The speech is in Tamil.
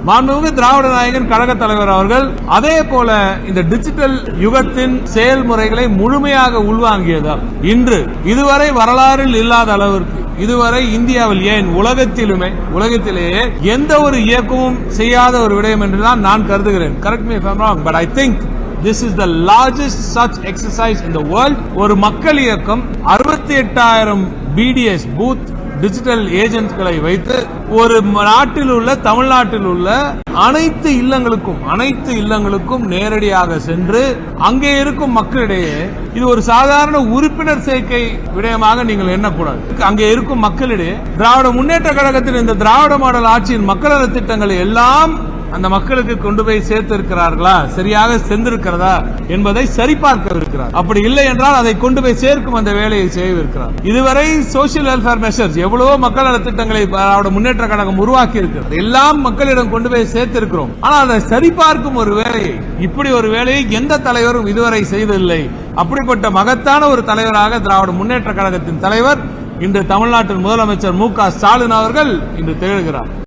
மாண்புமிகு திராவிட நாயகன் கழக தலைவர் அவர்கள் அதே போல இந்த டிஜிட்டல் யுகத்தின் செயல்முறைகளை முழுமையாக உள்வாங்கியதால் இன்று இதுவரை வரலாறில் இல்லாத அளவிற்கு இதுவரை இந்தியாவில் ஏன் உலகத்திலேயே எந்த ஒரு இயக்கமும் செய்யாத ஒரு விடயம் என்றுதான் நான் கருதுகிறேன். Correct me if I am wrong, but I think this is the largest such exercise in the world. ஒரு மக்கள் இயக்கம் 68,000 BDS பூத் டிஜிட்டல் ஏஜென்ட்களை வைத்து ஒரு நாட்டில் உள்ள தமிழ்நாட்டில் உள்ள அனைத்து இல்லங்களுக்கும் நேரடியாக சென்று அங்கே இருக்கும் மக்களிடையே இது ஒரு சாதாரண உறுப்பினர் சேர்க்கை விடயமாக நீங்கள் எண்ணக்கூடாது. அங்கே இருக்கும் மக்களிடையே திராவிட முன்னேற்ற கழகத்தின் இந்த திராவிட மாடல் ஆட்சியின் மக்கள் நல திட்டங்களை எல்லாம் அந்த மக்களுக்கு கொண்டு போய் சேர்த்திருக்கிறார்களா, சரியாக சென்றிருக்கிறதா என்பதை சரிபார்க்கவிருக்கிறார். அப்படி இல்லை என்றால் அதை கொண்டு போய் சேர்க்கும் அந்த வேலையை செய்யவிருக்கிறார். இதுவரை சோசியல் வெல்ஃபேர் மெஷர்ஸ் எவ்வளவோ மக்கள் நல திட்டங்களை முன்னேற்ற கழகம் உருவாக்கி இருக்கிறது. எல்லாம் மக்களிடம் கொண்டு போய் சேர்த்திருக்கிறோம். ஆனால் அதை சரிபார்க்கும் ஒரு வேலையை, இப்படி ஒரு வேலையை எந்த தலைவரும் இதுவரை செய்ததில்லை. அப்படிப்பட்ட மகத்தான ஒரு தலைவராக திராவிட முன்னேற்ற கழகத்தின் தலைவர் இன்று தமிழ்நாட்டின் முதலமைச்சர் மு.க. ஸ்டாலின் அவர்கள் இன்று திகழ்கிறார்.